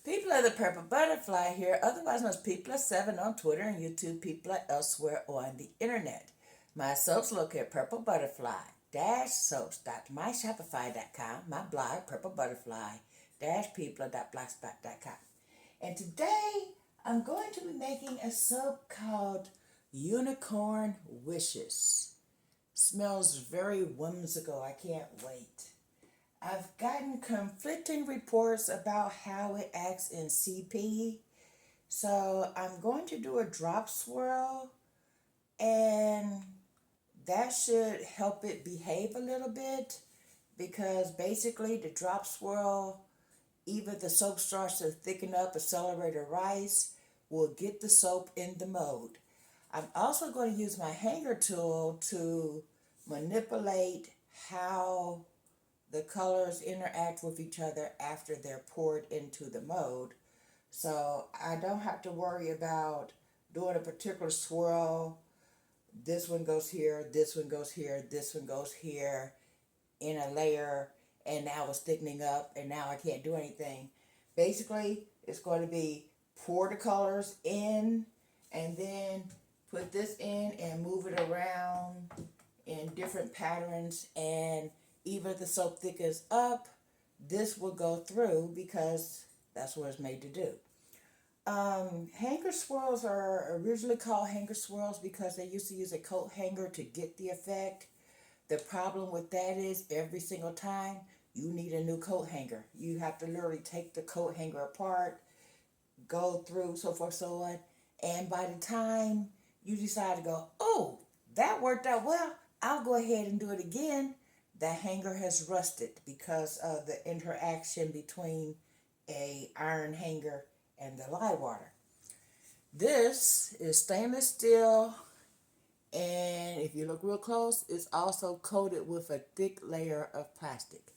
People of the Purple Butterfly here, otherwise known as People7 on Twitter and YouTube, people elsewhere on the internet. My soaps located at purplebutterfly-soaps.myshopify.com, my blog, purplebutterfly-people.blogspot.com. And today, I'm going to be making a soap called Unicorn Wishes. Smells very whimsical. I can't wait. I've gotten conflicting reports about how it acts in CP. So I'm going to do a drop swirl, and that should help it behave a little bit, because basically the drop swirl, either the soap starts to thicken up, accelerate, or rise, will get the soap in the mode. I'm also going to use my hanger tool to manipulate how the colors interact with each other after they're poured into the mode. So I don't have to worry about doing a particular swirl. This one goes here, this one goes here, this one goes here in a layer, and now it's thickening up, and now I can't do anything. Basically, it's going to be pour the colors in, and then put this in and move it around in different patterns, and either the soap thickens up, this will go through because that's what it's made to do. Hanger swirls are originally called hanger swirls because they used to use a coat hanger to get the effect. The problem with that is every single time you need a new coat hanger. You have to literally take the coat hanger apart, go through, so forth, so on. And by the time you decide to go, oh, that worked out well, I'll go ahead and do it again, the hanger has rusted because of the interaction between a iron hanger and the lye water. This is stainless steel, and if you look real close, it's also coated with a thick layer of plastic.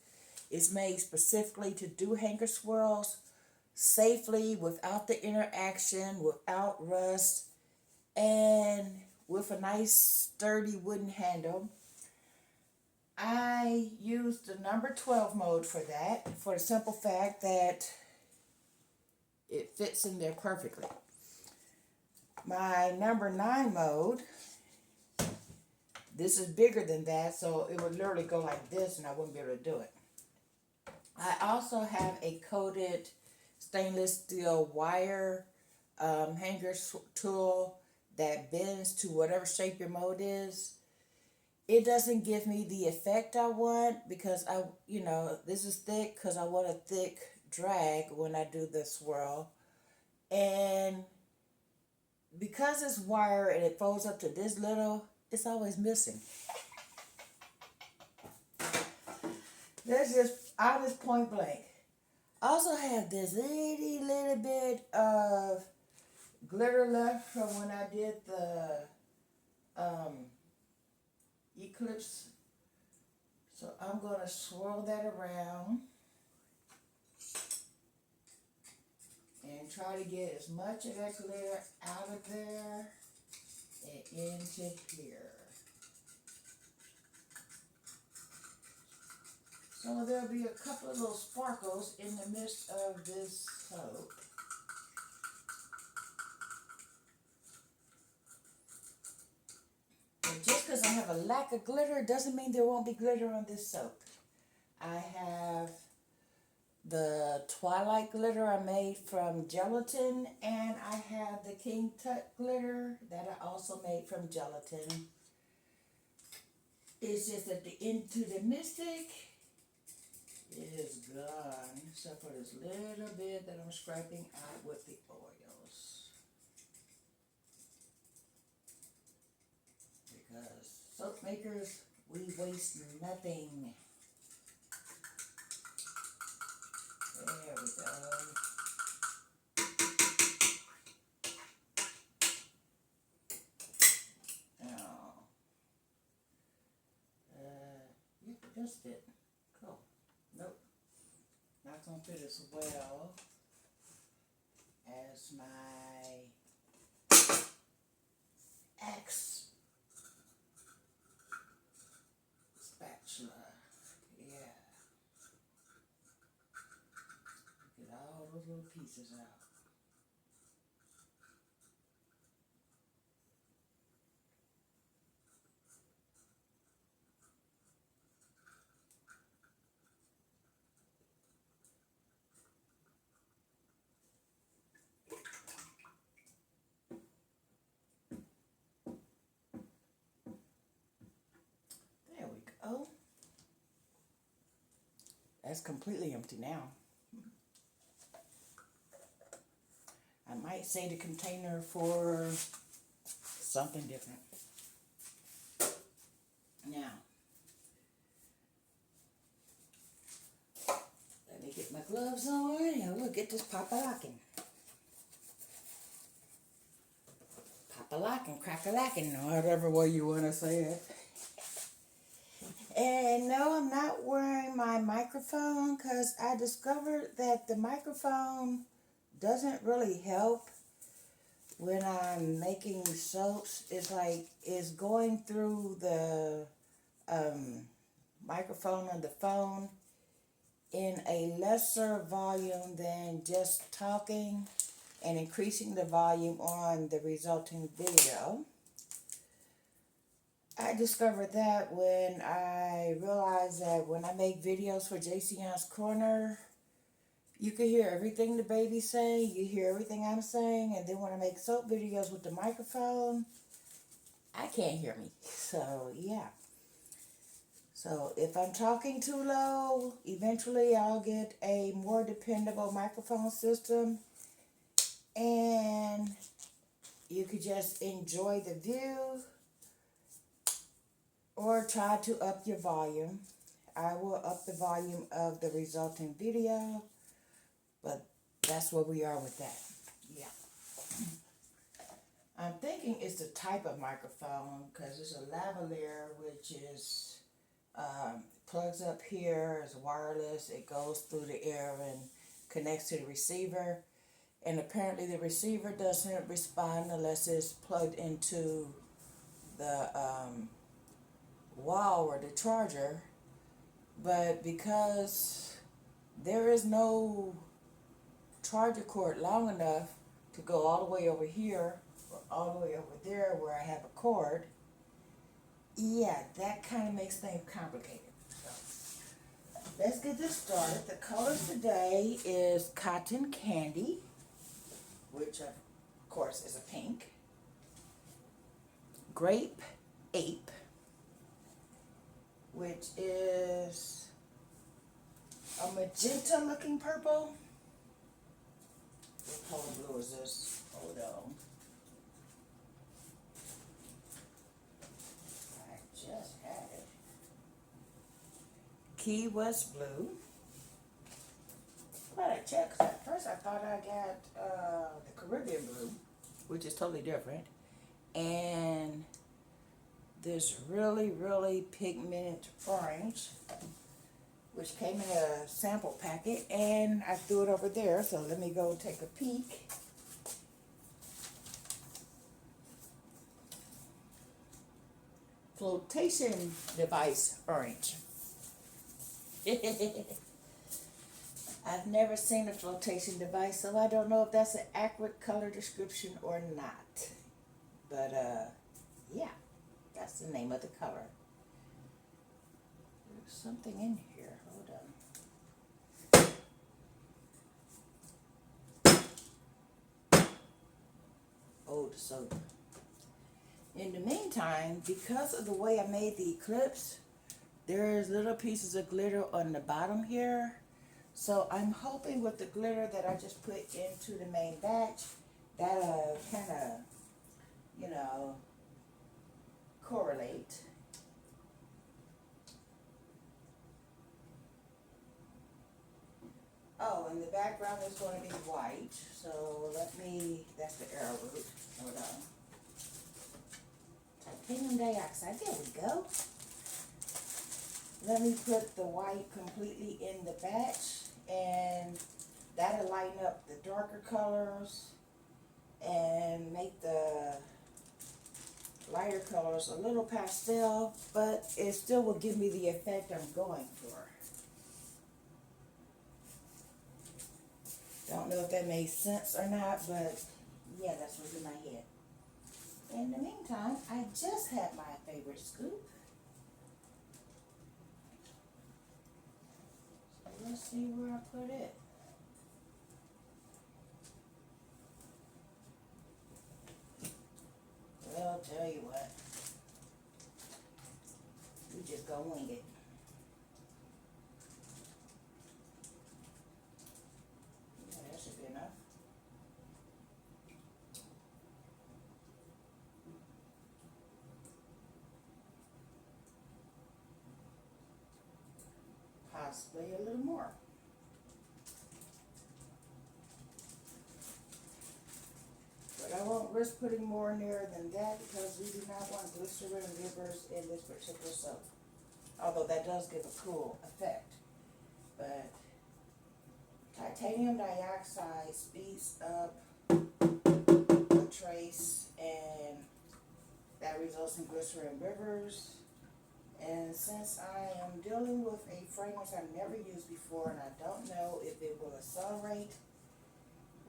It's made specifically to do hanger swirls safely, without the interaction, without rust, and with a nice sturdy wooden handle. I used the number 12 mode for that, for the simple fact that it fits in there perfectly. My number 9 mode, this is bigger than that, so it would literally go like this and I wouldn't be able to do it. I also have a coated stainless steel wire hanger tool that bends to whatever shape your mode is. It doesn't give me the effect I want because this is thick because I want a thick drag when I do the swirl. And because it's wire and it folds up to this little, it's always missing. That's just honest point blank. I also have this little bit of glitter left from when I did the eclipse. So I'm going to swirl that around and try to get as much of that glitter out of there and into here. So there'll be a couple of little sparkles in the midst of this soap. And just because I have a lack of glitter doesn't mean there won't be glitter on this soap. I have the Twilight glitter I made from gelatin, and I have the King Tut glitter that I also made from gelatin. It's just that the Into the Mystic is gone, except for this little bit that I'm scraping out with the oils. Because soap makers, we waste nothing. There we go. Now, yep, it does fit. Cool. Nope. Not going to fit as well as my X spatula. Yeah. Get all those little pieces out. There we go. That's completely empty now. I might say the container for something different. Now, let me get my gloves on and we'll get this pop-a-locking. Pop-a-locking, crack-a-lacking, whatever way you want to say it. And no, I'm not wearing my microphone because I discovered that the microphone doesn't really help when I'm making soaps. It's like it's going through the microphone on the phone in a lesser volume than just talking and increasing the volume on the resulting video. I discovered that when I realized that when I make videos for JC's Corner, you can hear everything the baby's saying, you hear everything I'm saying, and then when I make soap videos with the microphone, I can't hear me. So, yeah. So, if I'm talking too low, eventually I'll get a more dependable microphone system, and you could just enjoy the view or try to up your volume. I will up the volume of the resulting video, but that's where we are with that. Yeah. I'm thinking it's the type of microphone because it's a lavalier, which is plugs up here, it's wireless, it goes through the air and connects to the receiver. And apparently the receiver doesn't respond unless it's plugged into the wall or the charger. But because there is no charger cord long enough to go all the way over here or all the way over there where I have a cord, yeah, that kind of makes things complicated. So, let's get this started. The colors today is Cotton Candy, which of course is a pink, Grape Ape, which is a magenta looking purple. What color blue is this? Hold on. I just had it. Key West blue. But I checked, 'cause at first I thought I got the Caribbean blue, which is totally different. And this really, really pigmented orange, which came in a sample packet, and I threw it over there, so let me go take a peek. Flotation device orange. I've never seen a flotation device, so I don't know if that's an accurate color description or not. But, yeah, that's the name of the color. There's something in here. Hold on. Oh, the soap. In the meantime, because of the way I made the eclipse, there's little pieces of glitter on the bottom here. So I'm hoping with the glitter that I just put into the main batch, that'll kind of, you know, correlate. Oh, and the background is going to be white. So that's the arrowroot. Hold on. Titanium dioxide, there we go. Let me put the white completely in the batch, and that'll lighten up the darker colors and make the lighter colors a little pastel, but it still will give me the effect I'm going for. Don't know if that made sense or not, but yeah, that's what's in my head. In the meantime, I just had my favorite scoop. So let's see where I put it. Well, I'll tell you what. We just go wing it. Yeah, that should be enough. Possibly a little more. But I won't risk putting more in there than that because we do not want glycerin rivers in this particular soap. Although that does give a cool effect. But titanium dioxide speeds up the trace, and that results in glycerin rivers. And since I am dealing with a fragrance I've never used before and I don't know if it will accelerate,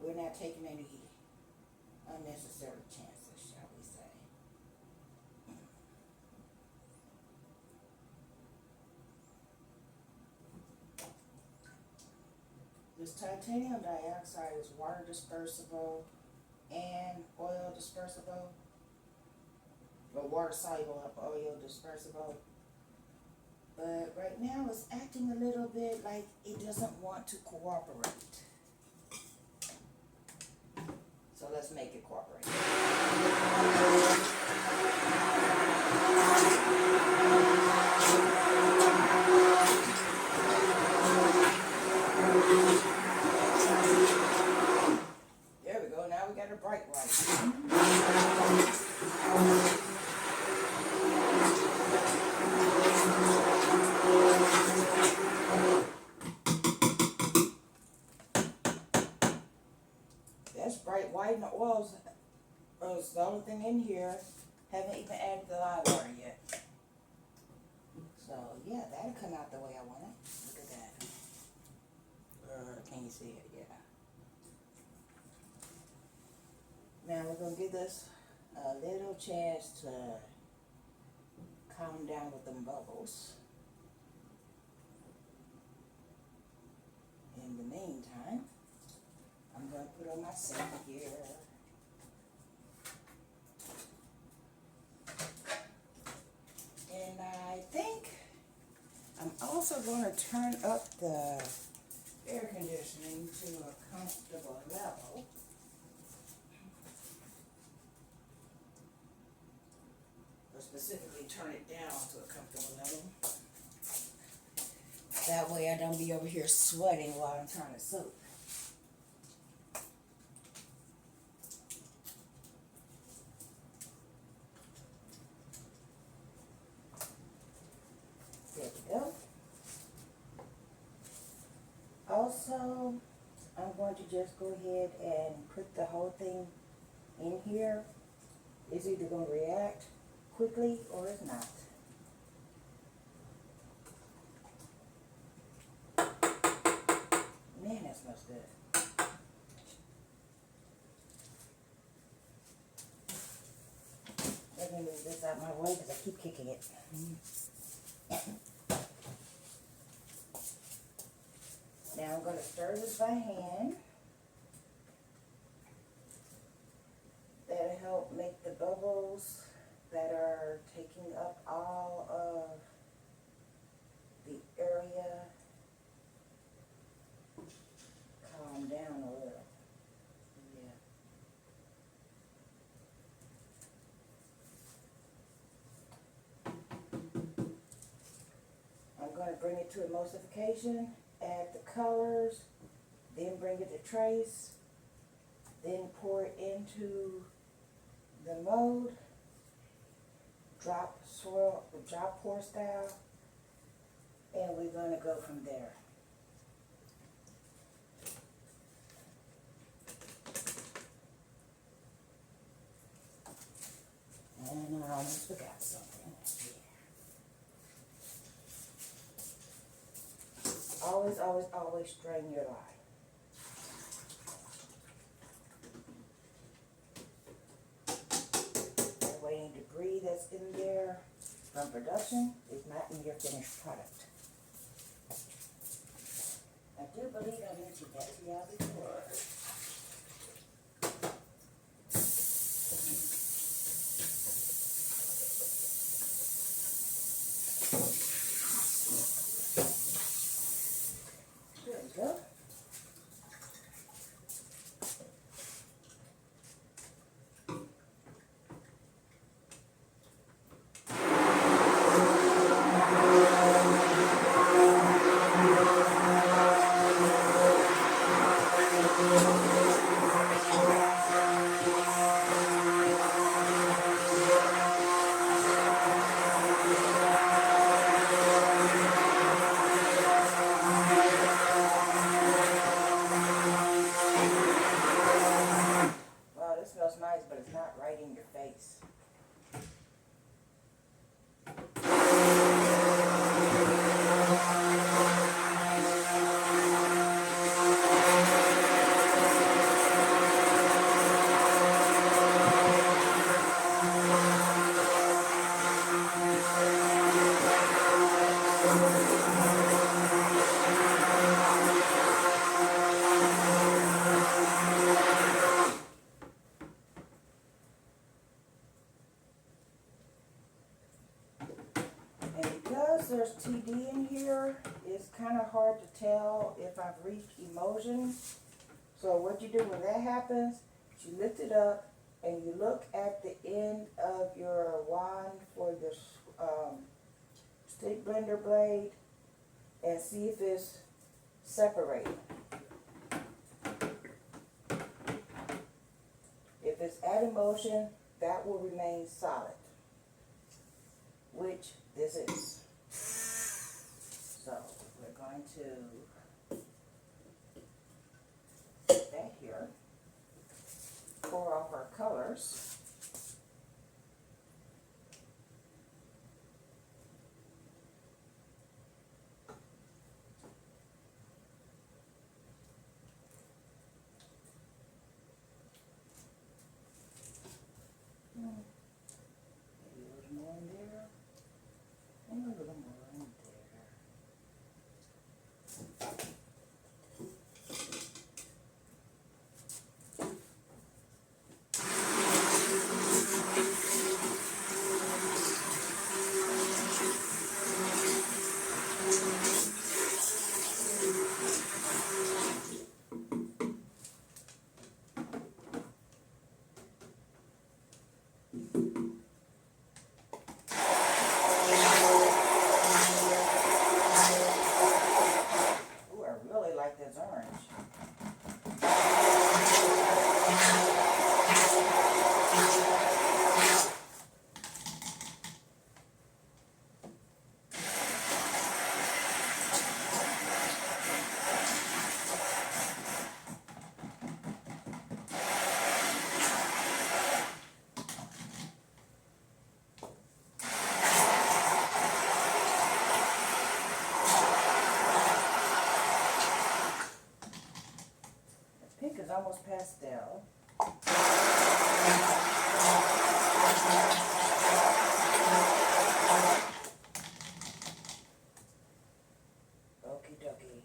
we're not taking any unnecessary chances, shall we say. This titanium dioxide is water dispersible and oil dispersible, or water soluble, oil dispersible. But right now it's acting a little bit like it doesn't want to cooperate. So let's make it cooperate. There we go, now we got a bright light. That's bright white, and the oils is the only thing in here. Haven't even added the lime water yet. So yeah, that'll come out the way I want it. Look at that. Can you see it? Yeah. Now we're gonna give this a little chance to calm down with them bubbles. In the meantime, I'm going to put on my scent here. And I think I'm also going to turn up the air conditioning to a comfortable level. Or specifically turn it down to a comfortable level. That way I don't be over here sweating while I'm trying to soak. There we go. Also, I'm going to just go ahead and put the whole thing in here. It's either going to react quickly or it's not. Man, that smells good. Let me move this out of my way because I keep kicking it. Now I'm going to stir this by hand. That'll help make the bubbles that are taking up all of the area calm down a little. Yeah. I'm going to bring it to emulsification, add the colors, then bring it to trace, then pour it into the mold, drop, swirl, drop pour style, and we're going to go from there. And I almost forgot something. Yeah. Always, always, always strain your lye. from production is not in your finished product. I do believe I mentioned that to y'all before. There we go. Wow, this smells nice, but it's not right in your face. And because there's TD in here, it's kind of hard to tell if I've reached emulsion. So what you do when that happens, you lift it up and you look at the end of your wand for your stick blender blade and see if it's separated. If it's at emulsion, that will remain solid, which this is. So we're going to put that here, pour off our colors. Maybe a little more in there, and a little more in there. Ooh, I really like this orange. The pink is almost pastel. Okie dokie.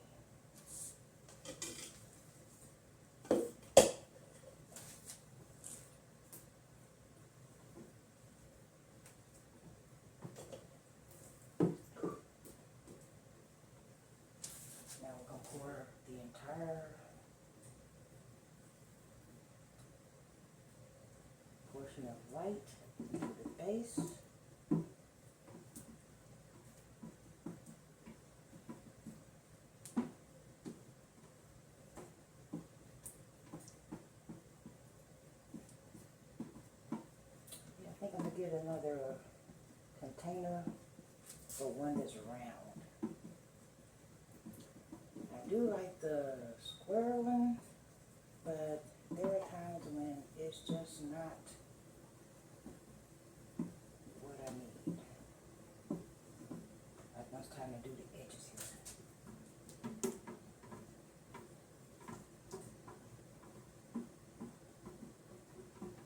Now we're going to pour the entire portion of white into the base. Yeah, I think I'm going to get another container for one that's round. I do like the swirling, but there are times when it's just not what I need. Like when it's time to do the edges here.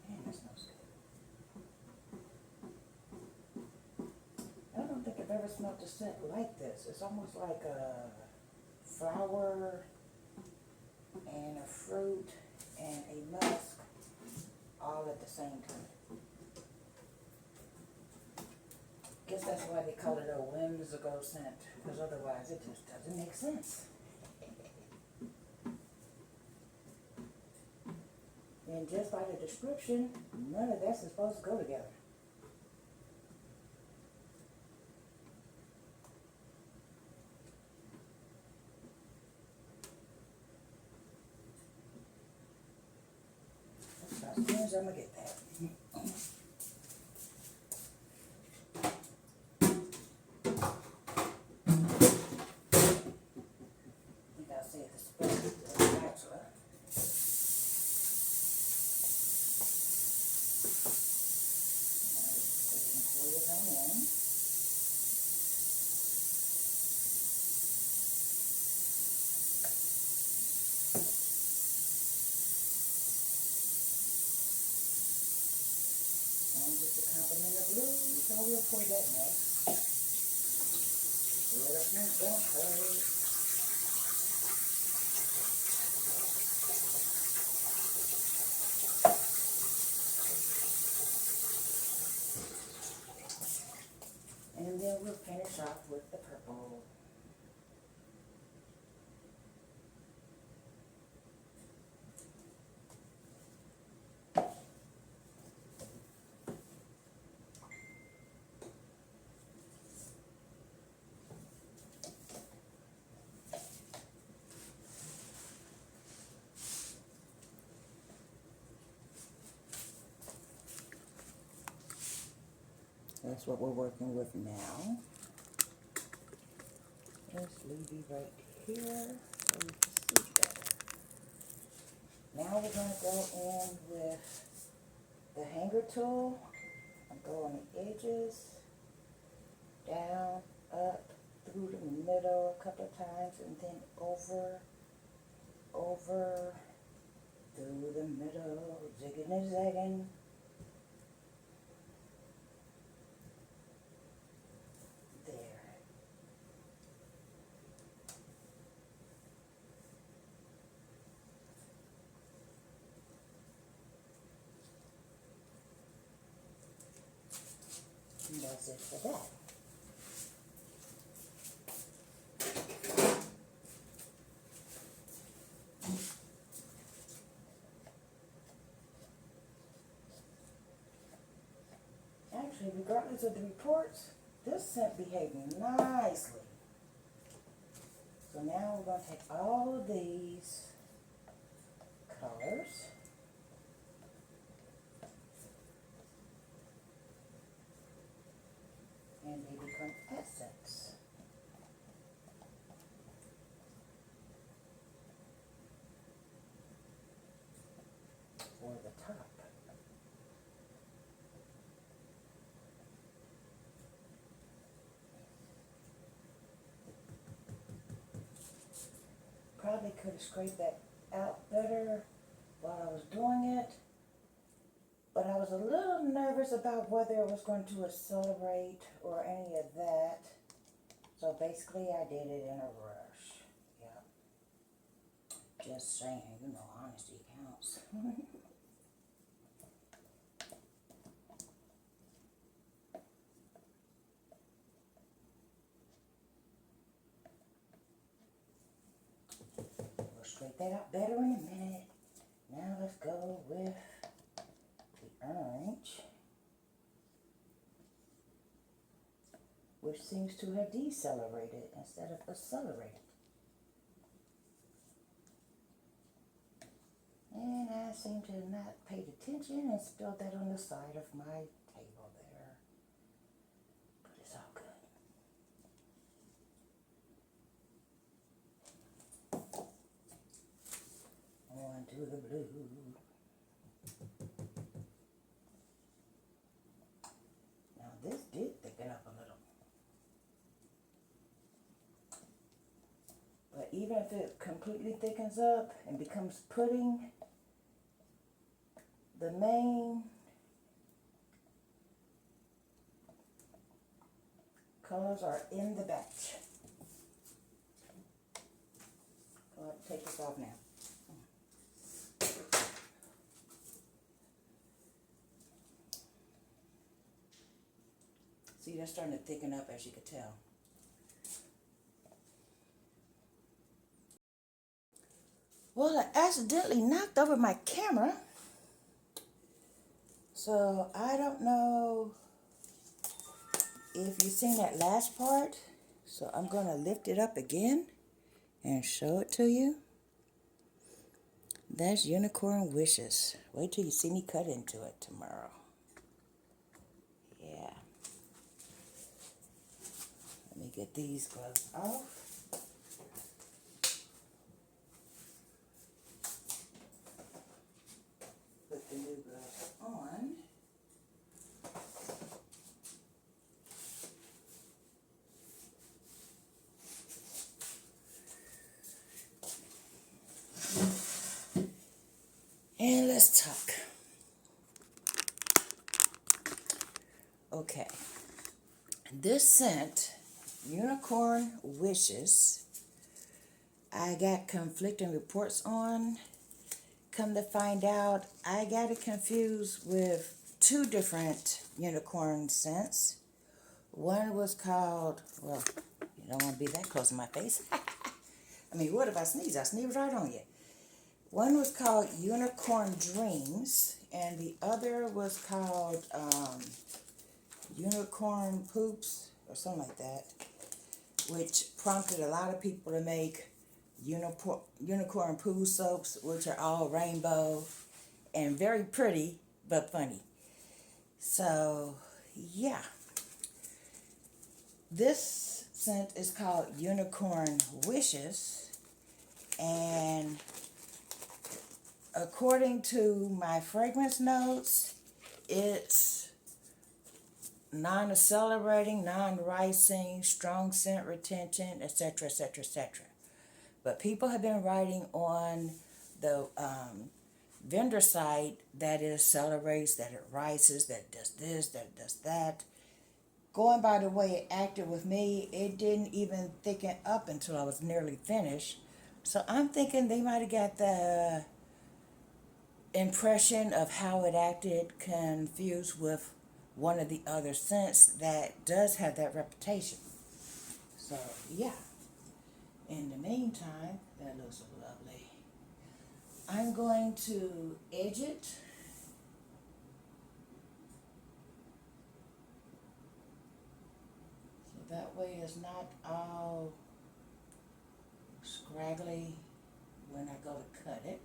Man, that smells good. never smelled a scent like this. It's almost like a flower and a fruit and a musk all at the same time. Guess that's why they call it a whimsical scent, because otherwise it just doesn't make sense. And just by the description, none of that's supposed to go together. As soon as I'm gonna get that. You gotta save the space with the spatula. So we'll pour that next. Let us move that hurry. And then we'll finish off with the purple. That's what we're working with now. Let's leave it right here so we can see better. Now we're going to go in with the hanger tool and go on the edges, down, up, through the middle a couple of times, and then over, through the middle, zigging and zagging. And that's it for that. Actually, regardless of the reports, this scent behaved nicely. So now we're going to take all of these colors and they become essence. For the top. Probably could have scraped that out better while I was doing it, but I was a little nervous about whether it was going to accelerate or any of that. So basically I did it in a rush. Yeah. Just saying, you know, honesty counts. We'll straighten that out better in a minute. Now let's go with the orange, which seems to have decelerated instead of accelerated. And I seem to have not paid attention and spilled that on the side of my table there. But it's all good. On to the blue. Now this did thicken up a little. But even if it completely thickens up and becomes pudding, the main Colors are in the batch. Go ahead and take this off now. See, they're starting to thicken up, as you can tell. Well, I accidentally knocked over my camera. So I don't know if you've seen that last part. So I'm going to lift it up again and show it to you. That's Unicorn Wishes. Wait till you see me cut into it tomorrow. Yeah. Let me get these gloves off. Put the new gloves on. And let's talk. Okay. This scent, Unicorn Wishes, I got conflicting reports on. Come to find out, I got it confused with two different unicorn scents. One was called, well, you don't want to be that close to my face. I mean, what if I sneeze? I sneeze right on you. One was called Unicorn Dreams, and the other was called Unicorn Poops, or something like that, which prompted a lot of people to make unicorn poo soaps, which are all rainbow and very pretty, but funny. So, yeah. This scent is called Unicorn Wishes, and according to my fragrance notes, it's non-accelerating, non-ricing, strong scent retention, etc., etc., etc. But people have been writing on the vendor site that it accelerates, that it rises, that it does this, that it does that. Going by the way it acted with me, it didn't even thicken up until I was nearly finished. So I'm thinking they might have got the impression of how it acted confused with one of the other scents that does have that reputation. So, yeah. In the meantime, that looks lovely. I'm going to edge it. So that way it's not all scraggly when I go to cut it.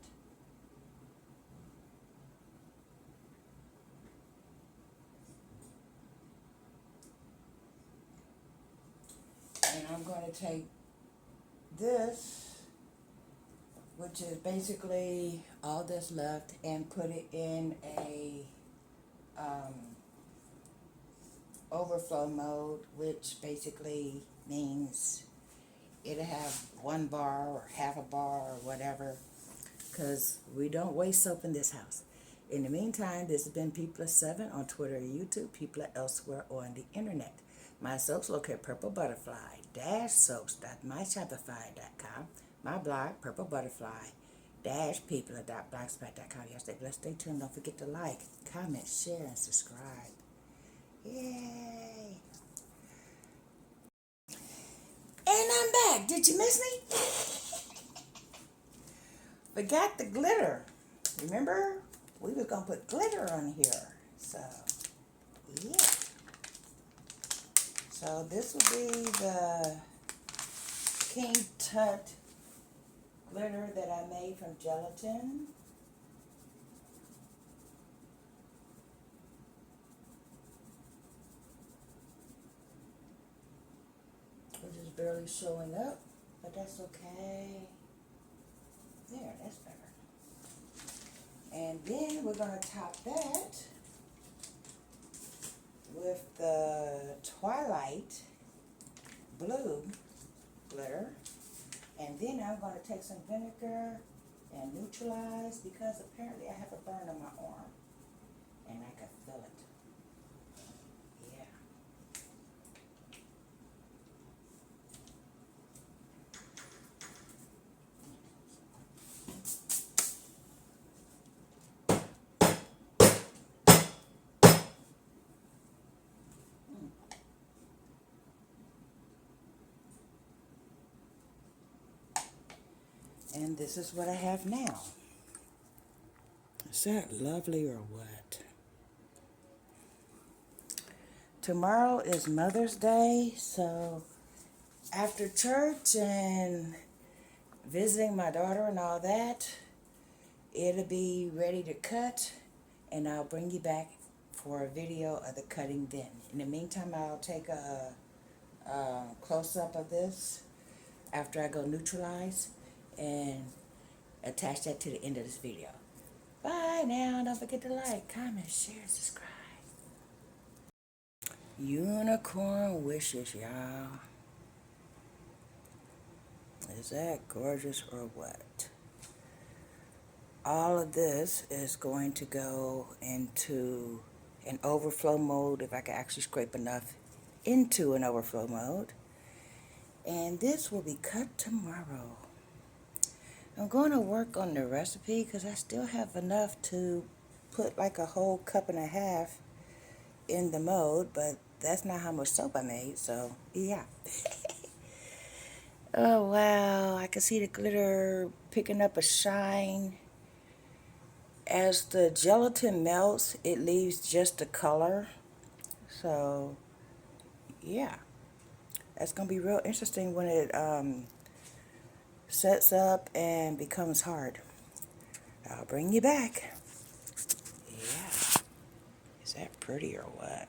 And I'm going to take this, which is basically all that's left, and put it in a overflow mode, which basically means it'll have 1 bar or half a bar or whatever, because we don't waste soap in this house. In the meantime, this has been People7 on Twitter and YouTube, People elsewhere on the internet. My soaps located at PurpleButterfly-soaps.myshopify.com. My blog, PurpleButterfly-people.blogspot.com. Y'all stay blessed, stay tuned. Don't forget to like, comment, share, and subscribe. Yay! And I'm back. Did you miss me? Forgot the glitter. Remember? We were going to put glitter on here. So, yeah. So this will be the King Tut glitter that I made from gelatin. Which is barely showing up, but that's okay. There, that's better. And then we're going to top that with the Twilight Blue glitter. And then I'm going to take some vinegar and neutralize, because apparently I have a burn on my arm and I can feel it. Yeah. And this is what I have now. Is that lovely or what? Tomorrow is Mother's Day, so after church and visiting my daughter and all that, it'll be ready to cut, and I'll bring you back for a video of the cutting then. In the meantime, I'll take a close-up of this after I go neutralize and attach that to the end of this video. Bye now. Don't forget to like, comment, share, subscribe. Unicorn wishes, y'all. Is that gorgeous or what? All of this is going to go into an overflow mode, if I can actually scrape enough into an overflow mode. And this will be cut tomorrow. I'm going to work on the recipe because I still have enough to put like a whole cup and a half in the mold, but that's not how much soap I made, so yeah. Oh wow, I can see the glitter picking up a shine. As the gelatin melts, it leaves just the color. So yeah, that's gonna be real interesting when it sets up and becomes hard. I'll bring you back. Yeah, is that pretty or what?